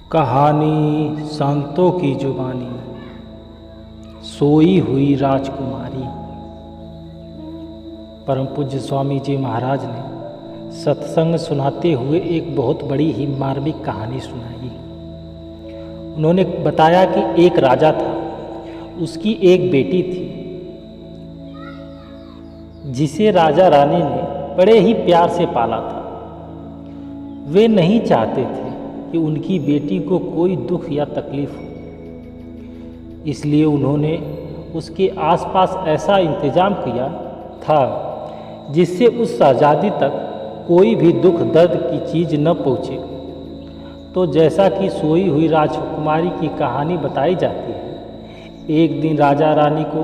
कहानी संतों की जुबानी, सोई हुई राजकुमारी। परम पूज्य स्वामी जी महाराज ने सत्संग सुनाते हुए एक बहुत बड़ी ही मार्मिक कहानी सुनाई। उन्होंने बताया कि एक राजा था, उसकी एक बेटी थी जिसे राजा रानी ने बड़े ही प्यार से पाला था। वे नहीं चाहते थे कि उनकी बेटी को कोई दुख या तकलीफ हो, इसलिए उन्होंने उसके आसपास ऐसा इंतजाम किया था जिससे उस शहजादी तक कोई भी दुख दर्द की चीज़ न पहुँचे। तो जैसा कि सोई हुई राजकुमारी की कहानी बताई जाती है, एक दिन राजा रानी को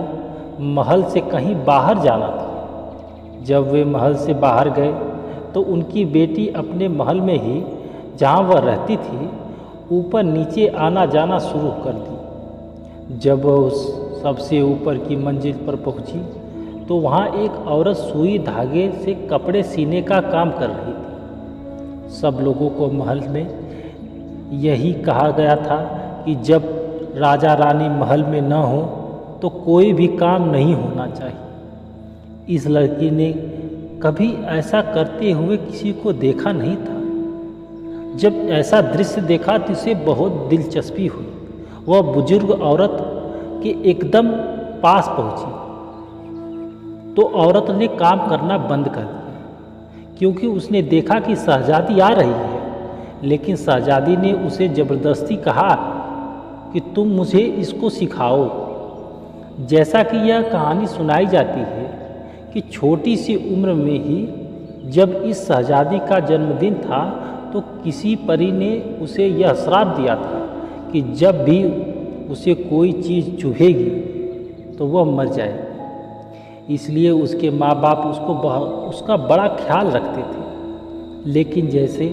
महल से कहीं बाहर जाना था। जब वे महल से बाहर गए तो उनकी बेटी अपने महल में ही, जहाँ वह रहती थी, ऊपर नीचे आना जाना शुरू कर दी। जब वह उस सबसे ऊपर की मंजिल पर पहुँची तो वहाँ एक औरत सुई धागे से कपड़े सीने का काम कर रही थी। सब लोगों को महल में यही कहा गया था कि जब राजा रानी महल में न हो तो कोई भी काम नहीं होना चाहिए। इस लड़की ने कभी ऐसा करते हुए किसी को देखा नहीं था। जब ऐसा दृश्य देखा तो उसे बहुत दिलचस्पी हुई। वह बुजुर्ग औरत के एकदम पास पहुंची तो औरत ने काम करना बंद कर दिया, क्योंकि उसने देखा कि शहजादी आ रही है। लेकिन शहजादी ने उसे ज़बरदस्ती कहा कि तुम मुझे इसको सिखाओ। जैसा कि यह कहानी सुनाई जाती है कि छोटी सी उम्र में ही जब इस शहजादी का जन्मदिन था तो किसी परी ने उसे यह श्राप दिया था कि जब भी उसे कोई चीज़ चुभेगी तो वह मर जाए। इसलिए उसके माँ बाप उसका बड़ा ख्याल रखते थे। लेकिन जैसे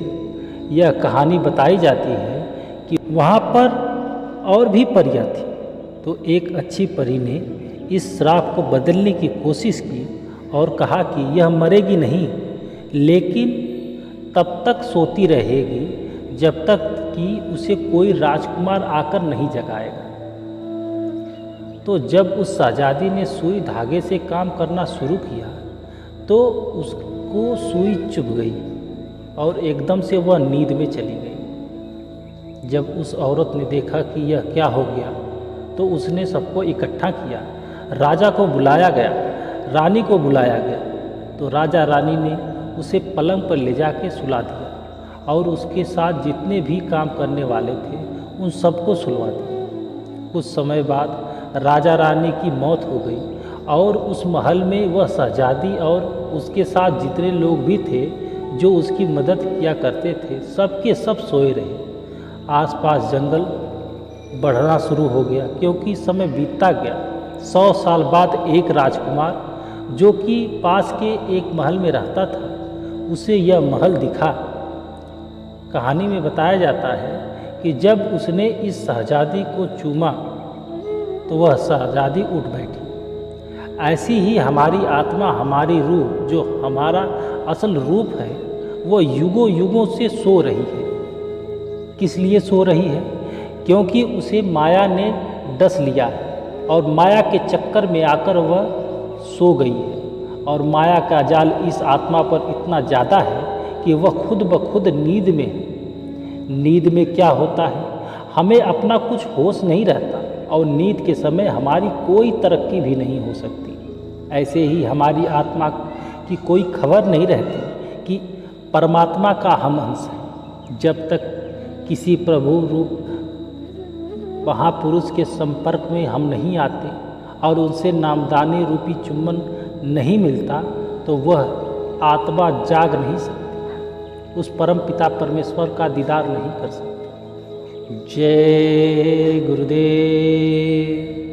यह कहानी बताई जाती है कि वहाँ पर और भी परियां थी, तो एक अच्छी परी ने इस श्राप को बदलने की कोशिश की और कहा कि यह मरेगी नहीं, लेकिन तब तक सोती रहेगी जब तक कि उसे कोई राजकुमार आकर नहीं जगाएगा। तो जब उस शहजादी ने सुई धागे से काम करना शुरू किया तो उसको सुई चुभ गई और एकदम से वह नींद में चली गई। जब उस औरत ने देखा कि यह क्या हो गया तो उसने सबको इकट्ठा किया। राजा को बुलाया गया, रानी को बुलाया गया। तो राजा रानी ने उसे पलंग पर ले जाके सुला दिया और उसके साथ जितने भी काम करने वाले थे उन सबको सुलवा दिया। कुछ समय बाद राजा रानी की मौत हो गई और उस महल में वह शहजादी और उसके साथ जितने लोग भी थे जो उसकी मदद किया करते थे, सबके सब सोए रहे। आसपास जंगल बढ़ना शुरू हो गया, क्योंकि समय बीतता गया। 100 साल बाद एक राजकुमार जो कि पास के एक महल में रहता था, उसे यह महल दिखा। कहानी में बताया जाता है कि जब उसने इस शहजादी को चूमा तो वह शहजादी उठ बैठी। ऐसी ही हमारी आत्मा, हमारी रूह, जो हमारा असल रूप है, वह युगों युगों से सो रही है। किस लिए सो रही है? क्योंकि उसे माया ने डस लिया है और माया के चक्कर में आकर वह सो गई है। और माया का जाल इस आत्मा पर इतना ज़्यादा है कि वह खुद ब खुद नींद में है। नींद में क्या होता है, हमें अपना कुछ होश नहीं रहता और नींद के समय हमारी कोई तरक्की भी नहीं हो सकती। ऐसे ही हमारी आत्मा की कोई खबर नहीं रहती कि परमात्मा का हम अंश है। जब तक किसी प्रभु रूप महापुरुष के संपर्क में हम नहीं आते और उनसे नामदानी रूपी चुम्बन नहीं मिलता तो वह आत्मा जाग नहीं सकती, उस परम पिता परमेश्वर का दीदार नहीं कर सकती। जय गुरुदेव।